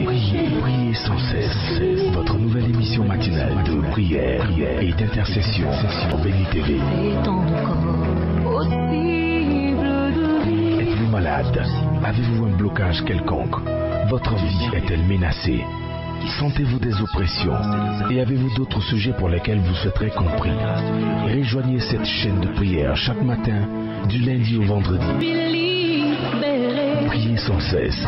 Priez sans cesse. Votre nouvelle émission matinale de prière et d'intercession sur Béni TV. Êtes-vous malade? Avez-vous un blocage quelconque? Votre vie est-elle menacée? Sentez-vous des oppressions? Et avez-vous d'autres sujets pour lesquels vous souhaiterez compris? Rejoignez cette chaîne de prière chaque matin, du lundi au vendredi. Priez sans cesse,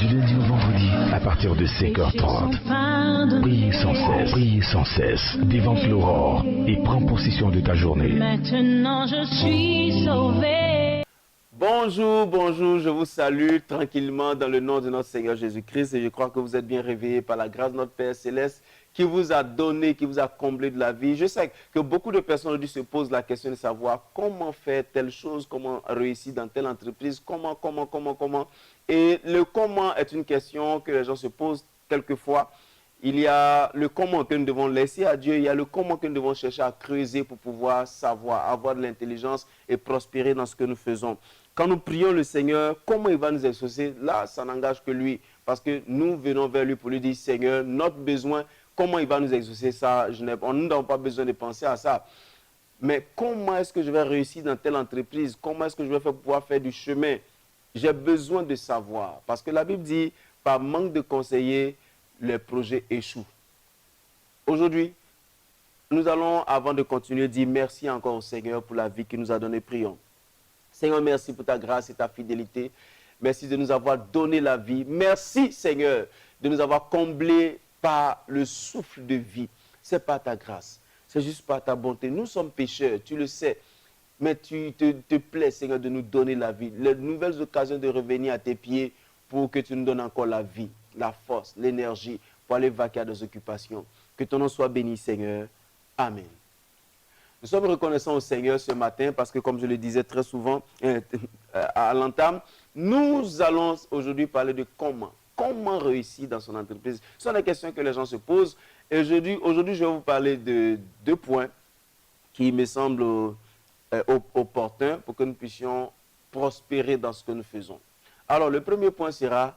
du lundi au vendredi, à partir de 5h30. Priez sans cesse, dévante l'aurore et prends possession de ta journée. Maintenant je suis sauvé. Bonjour, je vous salue tranquillement dans le nom de notre Seigneur Jésus-Christ et je crois que vous êtes bien réveillés par la grâce de notre Père Céleste qui vous a donné, qui vous a comblé de la vie. Je sais que beaucoup de personnes aujourd'hui se posent la question de savoir comment faire telle chose, comment réussir dans telle entreprise, comment. Et le comment est une question que les gens se posent quelquefois. Il y a le comment que nous devons laisser à Dieu, il y a le comment que nous devons chercher à creuser pour pouvoir savoir, avoir de l'intelligence et prospérer dans ce que nous faisons. Quand nous prions le Seigneur, comment il va nous exaucer? Là, ça n'engage que lui. Parce que nous venons vers lui pour lui dire, Seigneur, notre besoin, comment il va nous exaucer ça? Nous n'avons pas besoin de penser à ça. Mais comment est-ce que je vais réussir dans telle entreprise? Comment est-ce que je vais pouvoir faire du chemin? J'ai besoin de savoir. Parce que la Bible dit, par manque de conseillers, les projets échouent. Aujourd'hui, nous allons, avant de continuer, dire merci encore au Seigneur pour la vie qu'il nous a donnée. Prions. Seigneur, merci pour ta grâce et ta fidélité. Merci de nous avoir donné la vie. Merci, Seigneur, de nous avoir comblés par le souffle de vie. Ce n'est pas ta grâce, c'est juste par ta bonté. Nous sommes pécheurs, tu le sais. Mais tu te plais, Seigneur, de nous donner la vie. Les nouvelles occasions de revenir à tes pieds pour que tu nous donnes encore la vie, la force, l'énergie pour aller vaquer à des occupations. Que ton nom soit béni, Seigneur. Amen. Nous sommes reconnaissants au Seigneur ce matin parce que, comme je le disais très souvent à l'entame, nous allons aujourd'hui parler de comment. Comment réussir dans son entreprise? Ce sont des questions que les gens se posent. Et aujourd'hui, je vais vous parler de 2 points qui me semblent opportuns pour que nous puissions prospérer dans ce que nous faisons. Alors, le premier point sera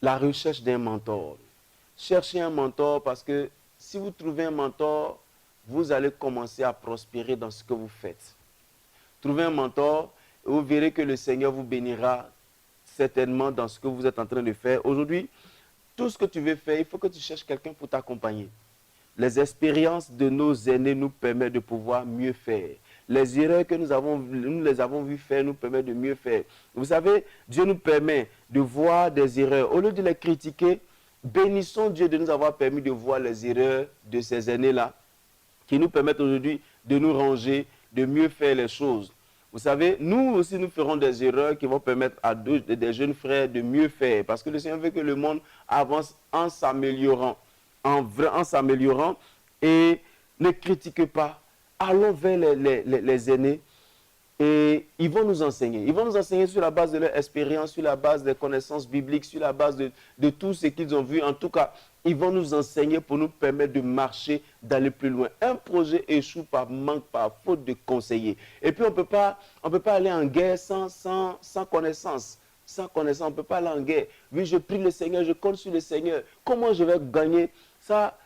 la recherche d'un mentor. Cherchez un mentor parce que si vous trouvez un mentor, vous allez commencer à prospérer dans ce que vous faites. Trouvez un mentor et vous verrez que le Seigneur vous bénira certainement dans ce que vous êtes en train de faire. Aujourd'hui, tout ce que tu veux faire, il faut que tu cherches quelqu'un pour t'accompagner. Les expériences de nos aînés nous permettent de pouvoir mieux faire. Les erreurs que nous les avons vues faire nous permettent de mieux faire. Vous savez, Dieu nous permet de voir des erreurs. Au lieu de les critiquer, bénissons Dieu de nous avoir permis de voir les erreurs de ces aînés-là, qui nous permettent aujourd'hui de nous ranger, de mieux faire les choses. Vous savez, nous aussi, nous ferons des erreurs qui vont permettre à des jeunes frères de mieux faire. Parce que le Seigneur veut que le monde avance en s'améliorant. En s'améliorant. Et ne critiquez pas. Allons vers les aînés. Et ils vont nous enseigner. Ils vont nous enseigner sur la base de leur expérience, sur la base des connaissances bibliques, sur la base de tout ce qu'ils ont vu. En tout cas, ils vont nous enseigner pour nous permettre de marcher, d'aller plus loin. Un projet échoue par manque, par faute de conseillers. Et puis, on peut pas aller en guerre sans connaissance. Sans connaissance, on ne peut pas aller en guerre. Oui, je prie le Seigneur, je compte sur le Seigneur. Comment je vais gagner? Ça,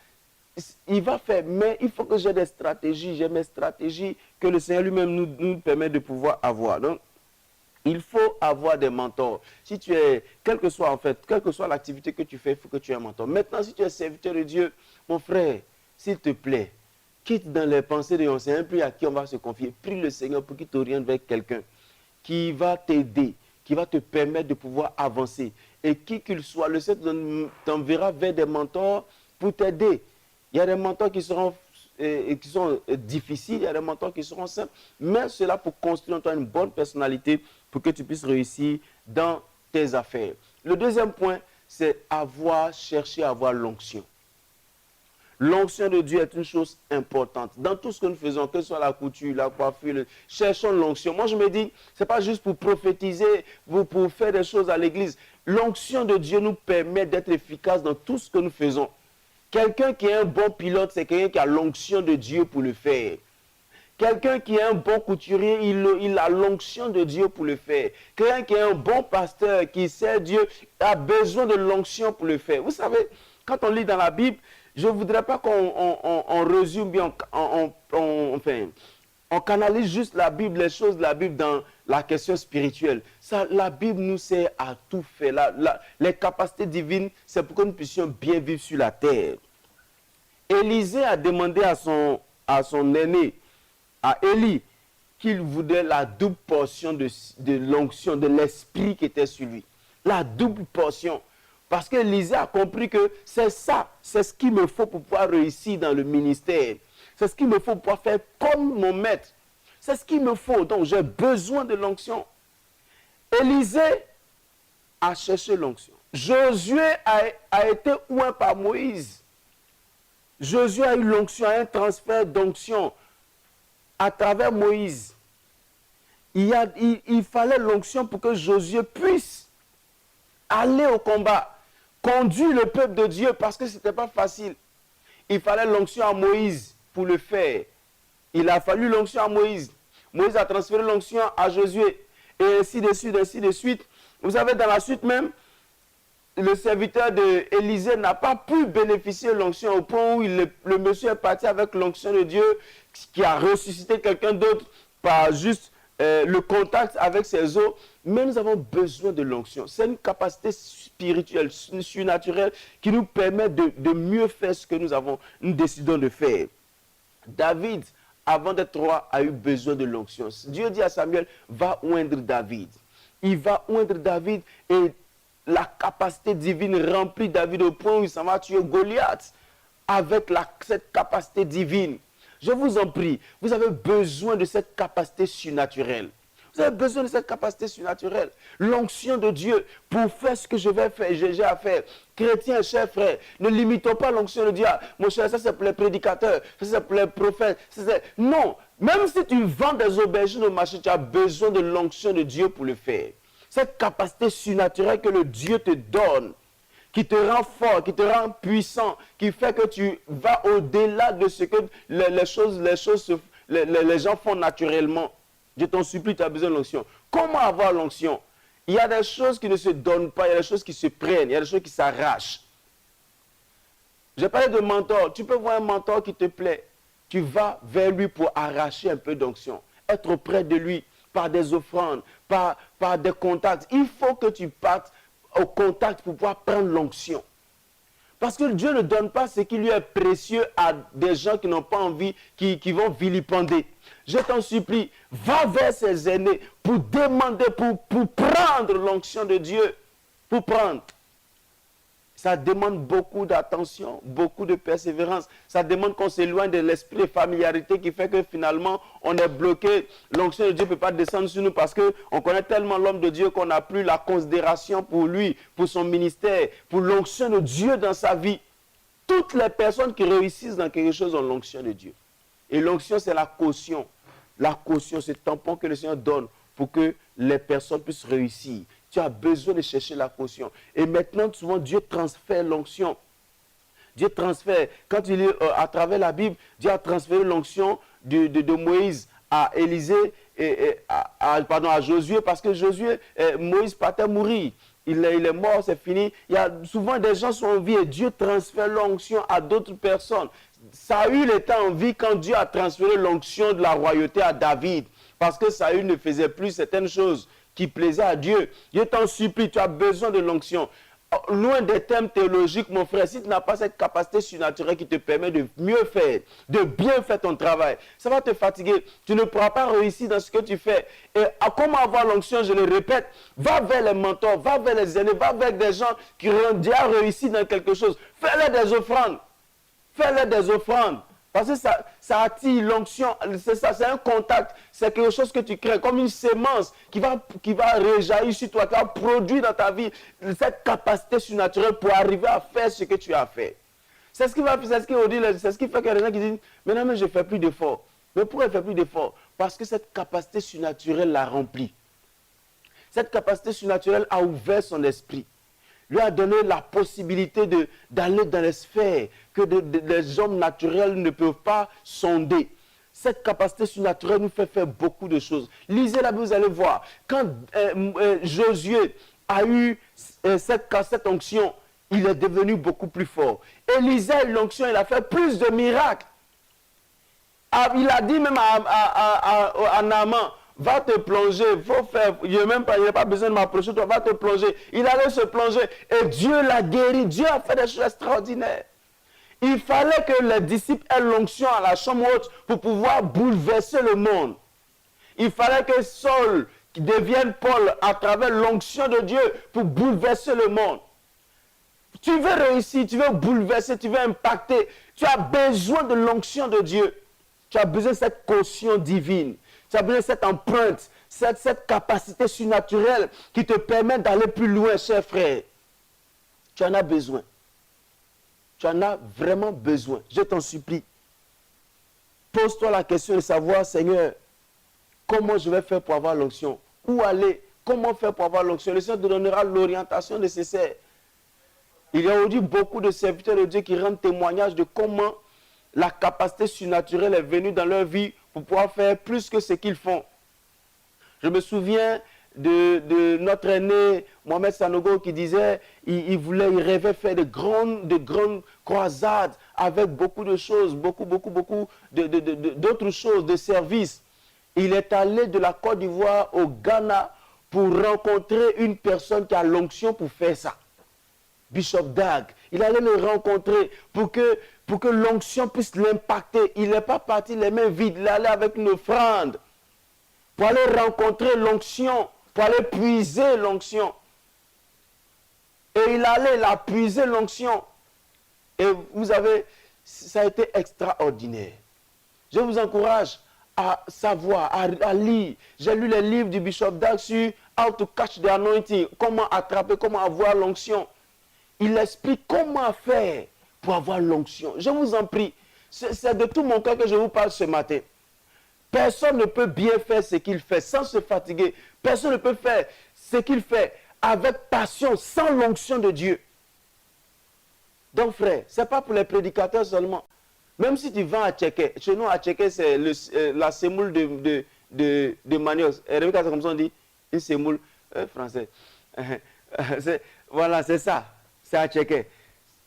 il va faire, mais il faut que j'ai des stratégies. J'ai mes stratégies que le Seigneur lui-même nous permet de pouvoir avoir. Donc, il faut avoir des mentors. Si tu es, quelle que soit l'activité que tu fais, il faut que tu aies un mentor. Maintenant, si tu es serviteur de Dieu, mon frère, s'il te plaît, quitte dans les pensées de ton Seigneur, puis à qui on va se confier. Prie le Seigneur pour qu'il t'oriente vers quelqu'un qui va t'aider, qui va te permettre de pouvoir avancer. Et qui qu'il soit, le Seigneur t'enverra vers des mentors pour t'aider. Il y a des mentors qui sont difficiles, il y a des mentors qui seront simples, mais cela pour construire en toi une bonne personnalité pour que tu puisses réussir dans tes affaires. Le deuxième point, c'est chercher à avoir l'onction. L'onction de Dieu est une chose importante. Dans tout ce que nous faisons, que ce soit la couture, la coiffure, cherchons l'onction. Moi, je me dis, ce n'est pas juste pour prophétiser, pour faire des choses à l'église. L'onction de Dieu nous permet d'être efficace dans tout ce que nous faisons. Quelqu'un qui est un bon pilote, c'est quelqu'un qui a l'onction de Dieu pour le faire. Quelqu'un qui est un bon couturier, il a l'onction de Dieu pour le faire. Quelqu'un qui est un bon pasteur, qui sait Dieu, a besoin de l'onction pour le faire. Vous savez, quand on lit dans la Bible, je ne voudrais pas qu'on résume bien, on canalise juste la Bible, les choses de la Bible dans la question spirituelle. Ça, la Bible nous sert à tout faire. Les capacités divines, c'est pour que nous puissions bien vivre sur la terre. Élisée a demandé à son aîné, à Élie, qu'il voulait la double portion de l'onction, de l'esprit qui était sur lui. La double portion. Parce que Élisée a compris que c'est ça, c'est ce qu'il me faut pour pouvoir réussir dans le ministère. C'est ce qu'il me faut pour pouvoir faire comme mon maître. C'est ce qu'il me faut. Donc j'ai besoin de l'onction. Élisée a cherché l'onction. Josué a été oint par Moïse. Josué a eu l'onction, un transfert d'onction à travers Moïse. Il fallait l'onction pour que Josué puisse aller au combat, conduire le peuple de Dieu, parce que ce n'était pas facile. Il fallait l'onction à Moïse pour le faire. Il a fallu l'onction à Moïse. Moïse a transféré l'onction à Josué. Et ainsi de suite, ainsi de suite. Vous savez, dans la suite même, le serviteur d'Élisée n'a pas pu bénéficier de l'onction au point où le monsieur est parti avec l'onction de Dieu qui a ressuscité quelqu'un d'autre par juste le contact avec ses os. Mais nous avons besoin de l'onction. C'est une capacité spirituelle, surnaturelle qui nous permet de mieux faire ce que nous décidons de faire. David, avant d'être roi, a eu besoin de l'onction. Dieu dit à Samuel, va oindre David. Il va oindre David et la capacité divine remplit David au point où il s'en va tuer Goliath avec cette capacité divine. Je vous en prie, vous avez besoin de cette capacité surnaturelle. Vous avez besoin de cette capacité surnaturelle. L'onction de Dieu pour faire ce que je vais faire, j'ai à faire. Chrétiens, chers frères, ne limitons pas l'onction de Dieu. Mon cher, ça c'est pour les prédicateurs, ça c'est pour les prophètes. Non, même si tu vends des aubergines au marché, tu as besoin de l'onction de Dieu pour le faire. Cette capacité surnaturelle que le Dieu te donne, qui te rend fort, qui te rend puissant, qui fait que tu vas au-delà de ce que les gens font naturellement. Je t'en supplie, tu as besoin de l'onction. Comment avoir l'onction? Il y a des choses qui ne se donnent pas, il y a des choses qui se prennent, il y a des choses qui s'arrachent. J'ai parlé de mentor. Tu peux voir un mentor qui te plaît. Tu vas vers lui pour arracher un peu d'onction. Être auprès de lui par des offrandes, par des contacts. Il faut que tu partes au contact pour pouvoir prendre l'onction. Parce que Dieu ne donne pas ce qui lui est précieux à des gens qui n'ont pas envie, qui vont vilipender. Je t'en supplie, va vers ces aînés pour demander, pour prendre l'onction de Dieu. Pour prendre. Ça demande beaucoup d'attention, beaucoup de persévérance. Ça demande qu'on s'éloigne de l'esprit de familiarité qui fait que finalement, on est bloqué. L'onction de Dieu ne peut pas descendre sur nous parce qu'on connaît tellement l'homme de Dieu qu'on n'a plus la considération pour lui, pour son ministère, pour l'onction de Dieu dans sa vie. Toutes les personnes qui réussissent dans quelque chose ont l'onction de Dieu. Et l'onction, c'est la caution. La caution, c'est le tampon que le Seigneur donne pour que les personnes puissent réussir. Tu as besoin de chercher la caution. Et maintenant, souvent, Dieu transfère l'onction. Dieu transfère. Quand tu lis à travers la Bible, Dieu a transféré l'onction de Moïse à Élisée, à Josué, parce que Moïse partait mourir. Il est mort, c'est fini. Il y a souvent des gens qui sont en vie et Dieu transfère l'onction à d'autres personnes. Saül était en vie quand Dieu a transféré l'onction de la royauté à David. Parce que Saül ne faisait plus certaines choses qui plaisaient à Dieu. Je t'en supplie, tu as besoin de l'onction. Loin des thèmes théologiques, mon frère, si tu n'as pas cette capacité surnaturelle qui te permet de mieux faire, de bien faire ton travail, ça va te fatiguer. Tu ne pourras pas réussir dans ce que tu fais. Et comment avoir l'onction, je le répète, va vers les mentors, va vers les aînés, va vers des gens qui ont déjà réussi dans quelque chose. Fais-leur des offrandes. Fais-leur des offrandes. Parce que ça attire l'onction, c'est ça, c'est un contact, c'est quelque chose que tu crées, comme une sémence qui va réjaillir sur toi, qui va produire dans ta vie cette capacité surnaturelle pour arriver à faire ce que tu as fait. C'est ce qui fait qu'il y a des gens qui disent, mais je ne fais plus d'efforts. Mais pourquoi il ne fait plus d'efforts? Parce que cette capacité surnaturelle l'a rempli. Cette capacité surnaturelle a ouvert son esprit. Lui a donné la possibilité d'aller dans les sphères que les hommes naturels ne peuvent pas sonder. Cette capacité surnaturelle nous fait faire beaucoup de choses. Lisez la Bible, vous allez voir. Quand Josué a eu cette onction, il est devenu beaucoup plus fort. Élisée a eu l'onction, il a fait plus de miracles. Il a dit même à Naaman, va te plonger, faut faire, il n'y a pas besoin de m'approcher, toi, va te plonger. Il allait se plonger et Dieu l'a guéri. Dieu a fait des choses extraordinaires. Il fallait que les disciples aient l'onction à la chambre haute pour pouvoir bouleverser le monde. Il fallait que Saul devienne Paul à travers l'onction de Dieu pour bouleverser le monde. Tu veux réussir, tu veux bouleverser, tu veux impacter. Tu as besoin de l'onction de Dieu. Tu as besoin de cette caution divine. Tu as besoin de cette empreinte, cette capacité surnaturelle qui te permet d'aller plus loin, cher frère. Tu en as besoin. Tu en as vraiment besoin. Je t'en supplie. Pose-toi la question de savoir, Seigneur, comment je vais faire pour avoir l'onction? Où aller? Comment faire pour avoir l'onction? Le Seigneur te donnera l'orientation nécessaire. Il y a aujourd'hui beaucoup de serviteurs de Dieu qui rendent témoignage de comment la capacité surnaturelle est venue dans leur vie pour pouvoir faire plus que ce qu'ils font. Je me souviens de notre aîné Mohamed Sanogo qui disait il rêvait faire de grandes croisades avec beaucoup de choses, beaucoup d'autres choses, de services. Il est allé de la Côte d'Ivoire au Ghana pour rencontrer une personne qui a l'onction pour faire ça. Bishop Dag, il allait le rencontrer pour que l'onction puisse l'impacter. Il n'est pas parti les mains vides, il allait avec une offrande pour aller rencontrer l'onction, pour aller puiser l'onction. Et il allait la puiser l'onction. Et vous avez, ça a été extraordinaire. Je vous encourage à savoir, à lire. J'ai lu les livres du Bishop Dag sur How to Catch the Anointing, comment attraper, comment avoir l'onction. Il explique comment faire pour avoir l'onction. Je vous en prie, c'est de tout mon cœur que je vous parle ce matin. Personne ne peut bien faire ce qu'il fait sans se fatiguer. Personne ne peut faire ce qu'il fait avec passion, sans l'onction de Dieu. Donc frère, ce n'est pas pour les prédicateurs seulement. Même si tu vas à Tchéké, chez nous à Tchéké, c'est la semoule de manioc. Rebecca, c'est comme ça on dit, une semoule français. Voilà, c'est ça. C'est à checker.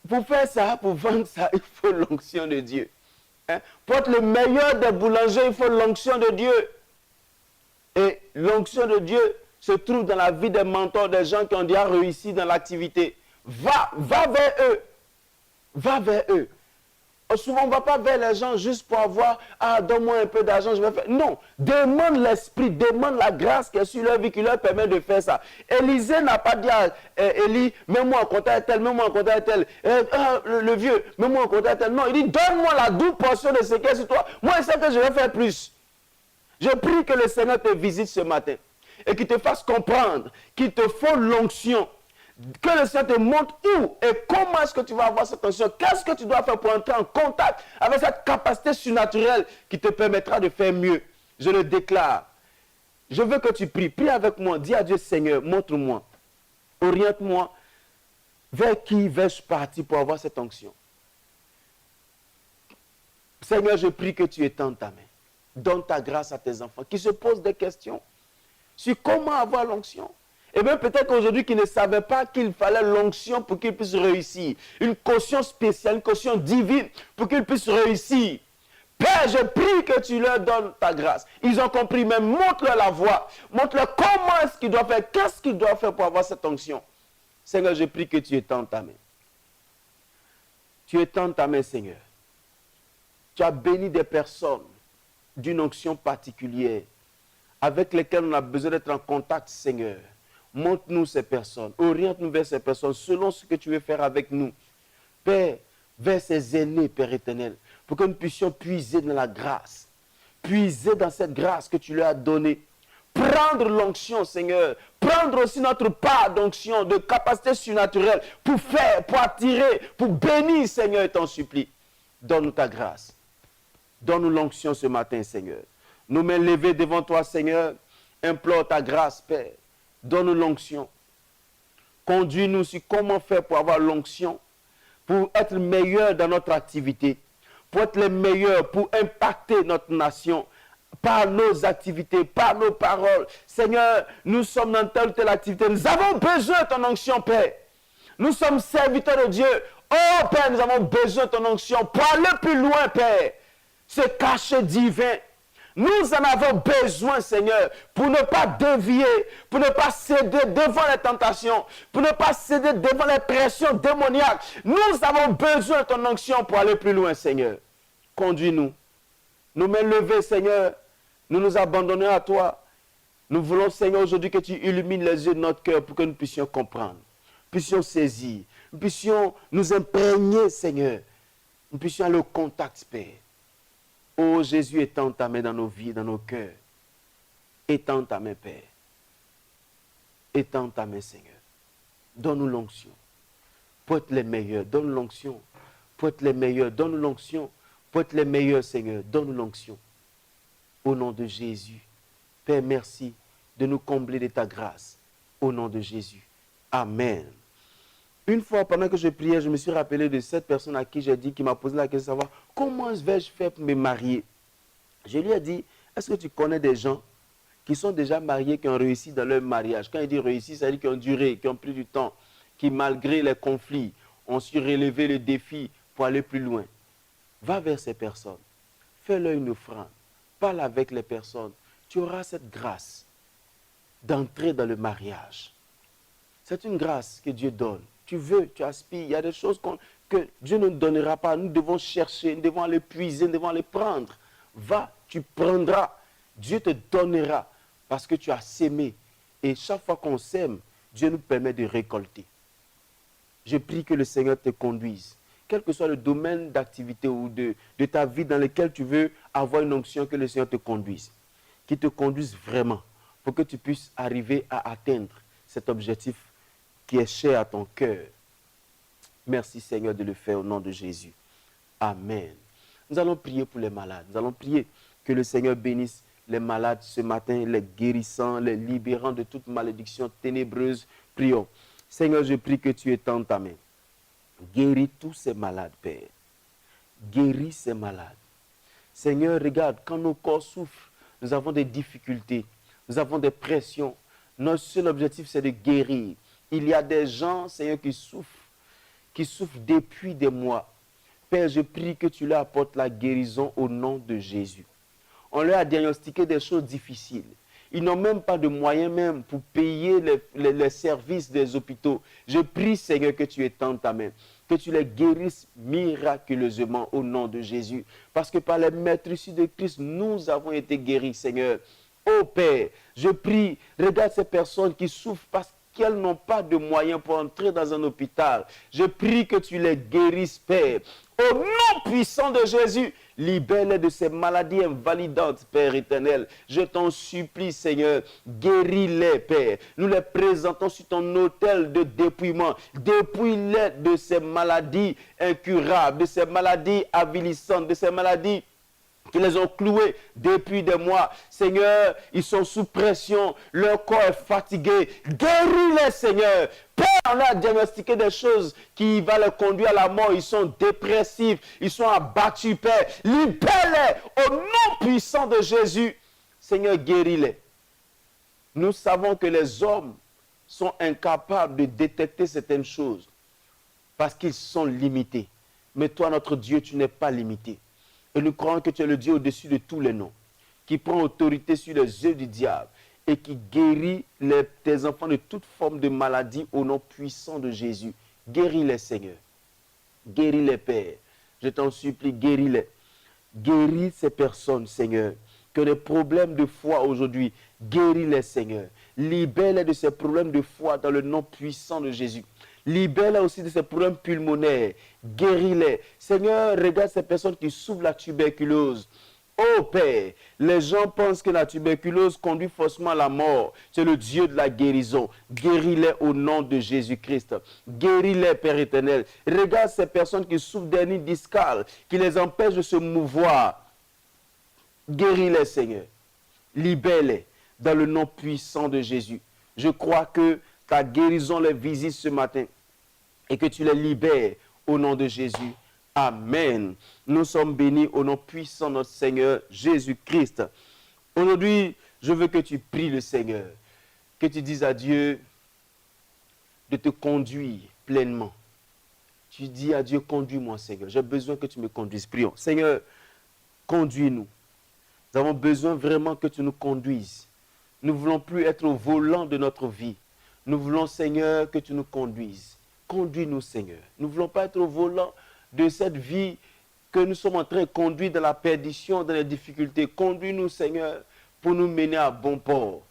Pour faire ça, pour vendre ça, il faut l'onction de Dieu. Hein? Pour être le meilleur des boulangers, il faut l'onction de Dieu. Et l'onction de Dieu se trouve dans la vie des mentors, des gens qui ont déjà réussi dans l'activité. Va vers eux. Va vers eux. Souvent, on ne va pas vers les gens juste pour avoir, donne-moi un peu d'argent, je vais faire. Non, demande l'esprit, demande la grâce qui est sur leur vie, qui leur permet de faire ça. Élisée n'a pas dit à Élie, mets-moi en contact tel, mets-moi en contact tel. Le vieux, mets-moi en contact tel. Non, il dit, donne-moi la double portion de ce qui est sur toi. Moi, je sais que je vais faire plus. Je prie que le Seigneur te visite ce matin et qu'il te fasse comprendre qu'il te faut l'onction. Que le Seigneur te montre où et comment est-ce que tu vas avoir cette onction. Qu'est-ce que tu dois faire pour entrer en contact avec cette capacité surnaturelle qui te permettra de faire mieux. Je le déclare. Je veux que tu pries. Prie avec moi. Dis à Dieu, Seigneur, montre-moi. Oriente-moi. Vers qui vais-je partir pour avoir cette onction? Seigneur, je prie que tu étendes ta main. Donne ta grâce à tes enfants qui se posent des questions sur comment avoir l'onction. Et même peut-être qu'aujourd'hui, qu'ils ne savaient pas qu'il fallait l'onction pour qu'ils puissent réussir. Une caution spéciale, une caution divine pour qu'ils puissent réussir. Père, je prie que tu leur donnes ta grâce. Ils ont compris, mais montre-leur la voie. Montre-leur comment est-ce qu'ils doivent faire. Qu'est-ce qu'ils doivent faire pour avoir cette onction. Seigneur, je prie que tu étendes ta main. Tu étends ta main, Seigneur. Tu as béni des personnes d'une onction particulière avec lesquelles on a besoin d'être en contact, Seigneur. Montre-nous ces personnes, oriente-nous vers ces personnes selon ce que tu veux faire avec nous. Père, vers ces aînés, Père éternel, pour que nous puissions puiser dans la grâce, puiser dans cette grâce que tu leur as donnée. Prendre l'onction, Seigneur, prendre aussi notre part d'onction, de capacité surnaturelle pour faire, pour attirer, pour bénir, Seigneur, et t'en supplie. Donne-nous ta grâce. Donne-nous l'onction ce matin, Seigneur. Nos mains levées devant toi, Seigneur, implore ta grâce, Père. Donne-nous l'onction. Conduis-nous sur comment faire pour avoir l'onction, pour être meilleur dans notre activité, pour être les meilleurs, pour impacter notre nation par nos activités, par nos paroles. Seigneur, nous sommes dans telle ou telle activité. Nous avons besoin de ton onction, Père. Nous sommes serviteurs de Dieu. Oh, Père, nous avons besoin de ton onction pour aller plus loin, Père. Ce cachet divin. Nous en avons besoin, Seigneur, pour ne pas dévier, pour ne pas céder devant les tentations, pour ne pas céder devant les pressions démoniaques. Nous avons besoin de ton onction pour aller plus loin, Seigneur. Conduis-nous. Nos mains levées, Seigneur, nous nous abandonnons à toi. Nous voulons, Seigneur, aujourd'hui que tu illumines les yeux de notre cœur pour que nous puissions comprendre, puissions saisir, nous puissions nous imprégner, Seigneur. Nous puissions aller au contact, Père. Oh Jésus, étends ta main dans nos vies, dans nos cœurs. Étends ta main, Père. Étends ta main, Seigneur. Donne-nous l'onction pour être les meilleurs. Donne-nous l'onction pour être les meilleurs. Donne-nous l'onction pour être les meilleurs, Seigneur. Donne-nous l'onction. Au nom de Jésus. Père, merci de nous combler de ta grâce. Au nom de Jésus. Amen. Une fois, pendant que je priais, je me suis rappelé de cette personne à qui j'ai dit, qui m'a posé la question de savoir comment vais-je faire pour me marier. Je lui ai dit, est-ce que tu connais des gens qui sont déjà mariés, qui ont réussi dans leur mariage? Quand il dit réussi, ça veut dire qu'ils ont duré, qui ont pris du temps, qui malgré les conflits, ont su relever le défi pour aller plus loin. Va vers ces personnes, fais-leur une offrande, parle avec les personnes. Tu auras cette grâce d'entrer dans le mariage. C'est une grâce que Dieu donne. Tu veux, tu aspires, il y a des choses que Dieu ne nous donnera pas. Nous devons chercher, nous devons aller puiser, nous devons aller prendre. Va, tu prendras. Dieu te donnera parce que tu as sémé. Et chaque fois qu'on sème, Dieu nous permet de récolter. Je prie que le Seigneur te conduise. Quel que soit le domaine d'activité ou de ta vie dans lequel tu veux avoir une onction, que le Seigneur te conduise. Qu'il te conduise vraiment pour que tu puisses arriver à atteindre cet objectif qui est cher à ton cœur. Merci Seigneur de le faire au nom de Jésus. Amen. Nous allons prier pour les malades. Nous allons prier que le Seigneur bénisse les malades ce matin, les guérissant, les libérant de toute malédiction ténébreuse. Prions. Seigneur, je prie que tu étendes ta main. Guéris tous ces malades, Père. Guéris ces malades. Seigneur, regarde, quand nos corps souffrent, nous avons des difficultés, nous avons des pressions. Notre seul objectif, c'est de guérir. Il y a des gens, Seigneur, qui souffrent depuis des mois. Père, je prie que tu leur apportes la guérison au nom de Jésus. On leur a diagnostiqué des choses difficiles. Ils n'ont même pas de moyens même pour payer les services des hôpitaux. Je prie, Seigneur, que tu étendes ta main, que tu les guérisses miraculeusement au nom de Jésus. Parce que par les meurtrissures de Christ, nous avons été guéris, Seigneur. Oh Père, je prie, regarde ces personnes qui souffrent parce qu'elles n'ont pas de moyens pour entrer dans un hôpital. Je prie que tu les guérisses, Père. Au nom puissant de Jésus, libère-les de ces maladies invalidantes, Père éternel. Je t'en supplie, Seigneur, guéris-les, Père. Nous les présentons sur ton autel de dépouillement. Dépouille-les de ces maladies incurables, de ces maladies avilissantes, de ces maladies qui les ont cloués depuis des mois. Seigneur, ils sont sous pression, leur corps est fatigué. Guéris-les, Seigneur. Père, on a diagnostiqué des choses qui vont les conduire à la mort. Ils sont dépressifs, ils sont abattus, Père. Libère-les au nom puissant de Jésus. Seigneur, guéris-les. Nous savons que les hommes sont incapables de détecter certaines choses parce qu'ils sont limités. Mais toi, notre Dieu, tu n'es pas limité. Et nous croyons que tu es le Dieu au-dessus de tous les noms, qui prend autorité sur les œuvres du diable et qui guérit tes enfants de toute forme de maladie au nom puissant de Jésus. Guéris-les, Seigneur. Guéris-les, Père. Je t'en supplie, guéris-les. Guéris ces personnes, Seigneur, qui ont des problèmes de foi aujourd'hui. Guéris-les, Seigneur. Libère-les de ces problèmes de foi dans le nom puissant de Jésus. Libère-les aussi de ces problèmes pulmonaires. Guéris-les. Seigneur, regarde ces personnes qui souffrent de la tuberculose. Oh Père, les gens pensent que la tuberculose conduit forcément à la mort. C'est le Dieu de la guérison. Guéris-les au nom de Jésus-Christ. Guéris-les, Père éternel. Regarde ces personnes qui souffrent d'hernie discale, qui les empêchent de se mouvoir. Guéris-les, Seigneur. Libère-les dans le nom puissant de Jésus. Je crois que ta guérison les visite ce matin et que tu les libères au nom de Jésus. Amen. Nous sommes bénis au nom puissant de notre Seigneur Jésus-Christ. Aujourd'hui, je veux que tu pries le Seigneur, que tu dises à Dieu de te conduire pleinement. Tu dis à Dieu, conduis-moi Seigneur, j'ai besoin que tu me conduises. Prions. Seigneur, conduis-nous. Nous avons besoin vraiment que tu nous conduises. Nous ne voulons plus être au volant de notre vie. Nous voulons, Seigneur, que tu nous conduises. Conduis-nous, Seigneur. Nous ne voulons pas être au volant de cette vie que nous sommes en train de conduire dans la perdition, dans les difficultés. Conduis-nous, Seigneur, pour nous mener à bon port.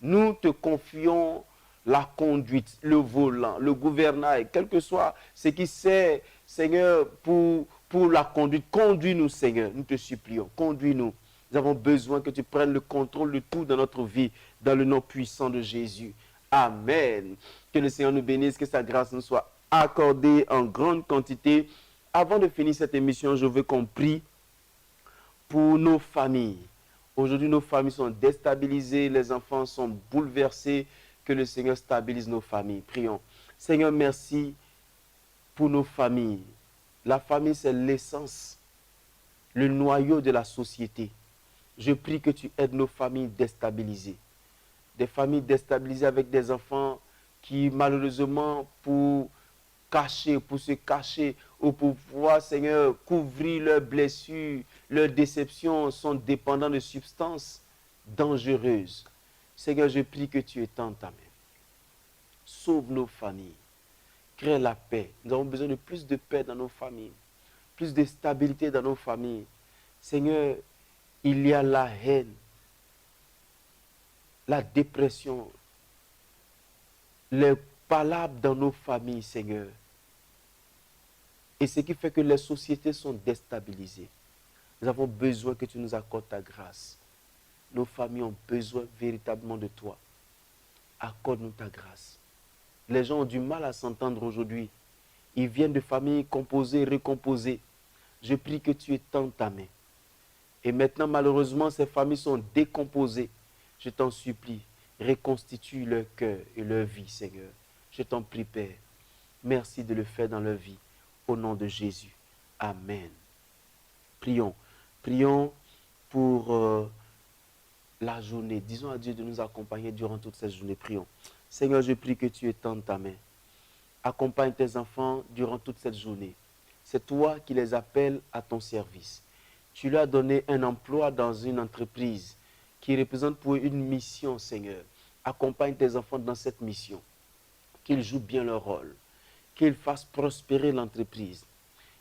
Nous te confions la conduite, le volant, le gouvernail, quel que soit ce qui sert, Seigneur, pour la conduite. Conduis-nous, Seigneur. Nous te supplions. Conduis-nous. Nous avons besoin que tu prennes le contrôle de tout dans notre vie, dans le nom puissant de Jésus. Amen. Que le Seigneur nous bénisse, que sa grâce nous soit accordée en grande quantité. Avant de finir cette émission, je veux qu'on prie pour nos familles. Aujourd'hui, nos familles sont déstabilisées, les enfants sont bouleversés. Que le Seigneur stabilise nos familles. Prions. Seigneur, merci pour nos familles. La famille, c'est l'essence, le noyau de la société. Je prie que tu aides nos familles déstabilisées. Des familles déstabilisées avec des enfants qui, malheureusement, pour se cacher, ou pour pouvoir, Seigneur, couvrir leurs blessures, leurs déceptions, sont dépendants de substances dangereuses. Seigneur, je prie que tu étendes ta main. Sauve nos familles. Crée la paix. Nous avons besoin de plus de paix dans nos familles. Plus de stabilité dans nos familles. Seigneur, il y a la haine, la dépression, les palabres dans nos familles, Seigneur. Et ce qui fait que les sociétés sont déstabilisées. Nous avons besoin que tu nous accordes ta grâce. Nos familles ont besoin véritablement de toi. Accorde-nous ta grâce. Les gens ont du mal à s'entendre aujourd'hui. Ils viennent de familles composées, recomposées. Je prie que tu étendes ta main. Et maintenant, malheureusement, ces familles sont décomposées. Je t'en supplie, reconstitue leur cœur et leur vie, Seigneur. Je t'en prie, Père. Merci de le faire dans leur vie. Au nom de Jésus. Amen. Prions. Prions pour la journée. Disons à Dieu de nous accompagner durant toute cette journée. Prions. Seigneur, je prie que tu étendes ta main. Accompagne tes enfants durant toute cette journée. C'est toi qui les appelles à ton service. Tu leur as donné un emploi dans une entreprise qui représente pour eux une mission, Seigneur. Accompagne tes enfants dans cette mission. Qu'ils jouent bien leur rôle. Qu'ils fassent prospérer l'entreprise.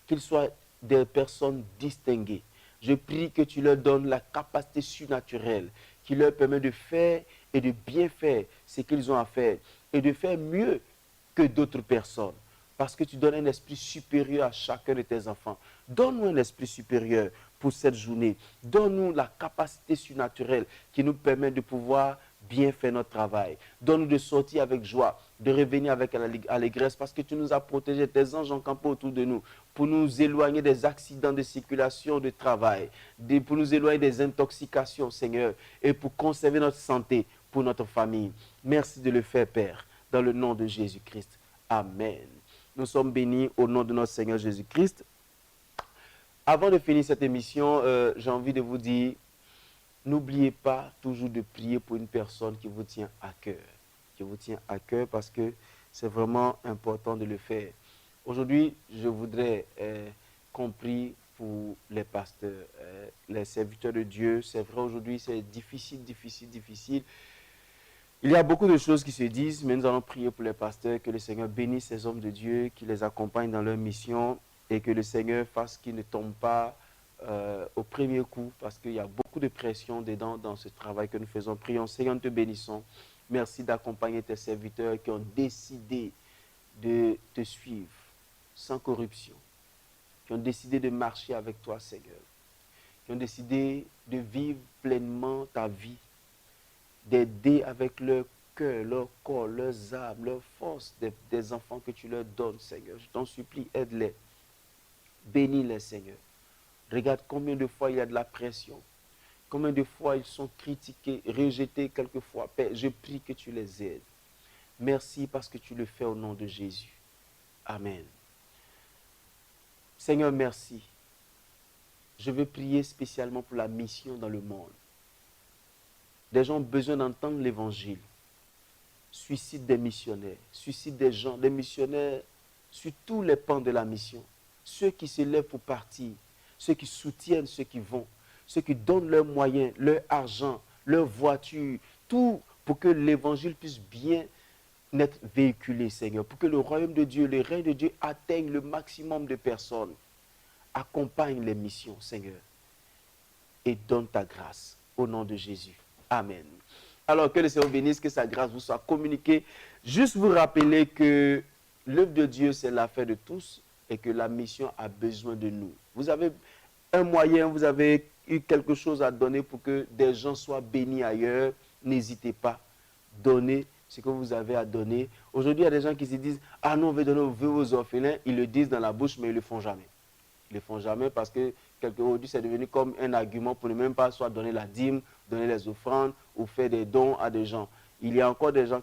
Qu'ils soient des personnes distinguées. Je prie que tu leur donnes la capacité surnaturelle qui leur permet de faire et de bien faire ce qu'ils ont à faire et de faire mieux que d'autres personnes. Parce que tu donnes un esprit supérieur à chacun de tes enfants. Donne-nous un esprit supérieur pour cette journée. Donne-nous la capacité surnaturelle qui nous permet de pouvoir bien faire notre travail. Donne-nous de sortir avec joie, de revenir avec allégresse parce que tu nous as protégés. Tes anges ont campé autour de nous pour nous éloigner des accidents de circulation, de travail, pour nous éloigner des intoxications, Seigneur, et pour conserver notre santé pour notre famille. Merci de le faire, Père, dans le nom de Jésus-Christ. Amen. Nous sommes bénis au nom de notre Seigneur Jésus-Christ. Avant de finir cette émission, j'ai envie de vous dire, n'oubliez pas toujours de prier pour une personne qui vous tient à cœur. Qui vous tient à cœur parce que c'est vraiment important de le faire. Aujourd'hui, je voudrais qu'on prie pour les pasteurs, les serviteurs de Dieu. C'est vrai, aujourd'hui, c'est difficile. Il y a beaucoup de choses qui se disent, mais nous allons prier pour les pasteurs, que le Seigneur bénisse ces hommes de Dieu, qui les accompagne dans leur mission et que le Seigneur fasse qu'ils ne tombent pas au premier coup, parce qu'il y a beaucoup de pression dedans dans ce travail que nous faisons. Prions, Seigneur, nous te bénissons. Merci d'accompagner tes serviteurs qui ont décidé de te suivre sans corruption, qui ont décidé de marcher avec toi, Seigneur, qui ont décidé de vivre pleinement ta vie, d'aider avec leur cœur, leur corps, leurs âmes, leurs forces, des enfants que tu leur donnes, Seigneur. Je t'en supplie, aide-les. Bénis-les, Seigneur. Regarde combien de fois il y a de la pression. Combien de fois ils sont critiqués, rejetés quelquefois. Père, je prie que tu les aides. Merci parce que tu le fais au nom de Jésus. Amen. Seigneur, merci. Je veux prier spécialement pour la mission dans le monde. Des gens ont besoin d'entendre l'évangile. Suicide des missionnaires, suicide des gens, des missionnaires sur tous les pans de la mission. Ceux qui se lèvent pour partir, ceux qui soutiennent ceux qui vont, ceux qui donnent leurs moyens, leur argent, leur voiture, tout pour que l'évangile puisse bien être véhiculé, Seigneur, pour que le royaume de Dieu, le règne de Dieu atteigne le maximum de personnes. Accompagne les missions, Seigneur, et donne ta grâce au nom de Jésus. Amen. Alors que le Seigneur bénisse, que sa grâce vous soit communiquée. Juste vous rappeler que l'œuvre de Dieu, c'est l'affaire de tous et que la mission a besoin de nous. Vous avez un moyen, vous avez eu quelque chose à donner pour que des gens soient bénis ailleurs. N'hésitez pas. Donnez ce que vous avez à donner. Aujourd'hui, il y a des gens qui se disent « Ah non, on veut donner aux orphelins ». Ils le disent dans la bouche, mais ils ne le font jamais. Ils ne le font jamais parce que aujourd'hui, c'est devenu comme un argument pour ne même pas soit donner la dîme, donner les offrandes ou faire des dons à des gens. Il y a encore des gens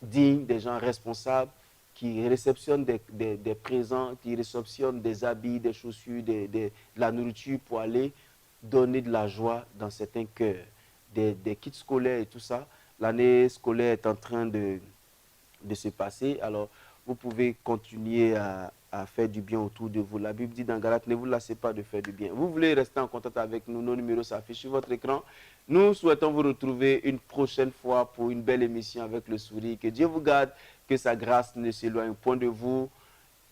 dignes, des gens responsables qui réceptionnent des présents, qui réceptionnent des habits, des chaussures, de la nourriture pour aller donner de la joie dans certains cœurs. Des kits scolaires et tout ça. L'année scolaire est en train de se passer. Alors, vous pouvez continuer à faire du bien autour de vous. La Bible dit dans Galates, ne vous lassez pas de faire du bien. Vous voulez rester en contact avec nous, nos numéros s'affichent sur votre écran. Nous souhaitons vous retrouver une prochaine fois pour une belle émission avec le sourire. Que Dieu vous garde, que sa grâce ne s'éloigne point de vous.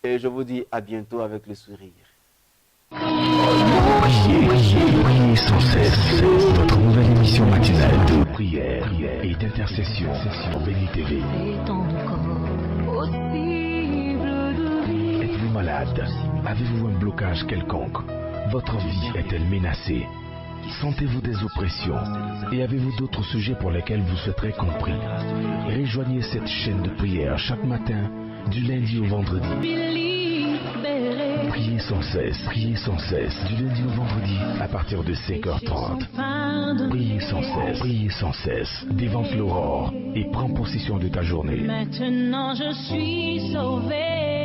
Et je vous dis à bientôt avec le sourire. Priez sans cesse. Votre nouvelle émission matinale de prière et d'intercession sur Béni TV. Êtes-vous malade? Avez-vous un blocage quelconque? Votre vie est-elle menacée? Sentez-vous des oppressions? Et avez-vous d'autres sujets pour lesquels vous souhaiterez compris? Rejoignez cette chaîne de prière chaque matin, du lundi au vendredi. Priez sans cesse, du lundi au vendredi, à partir de 5h30. Priez sans cesse, dévante l'aurore et prends possession de ta journée. Maintenant je suis sauvé.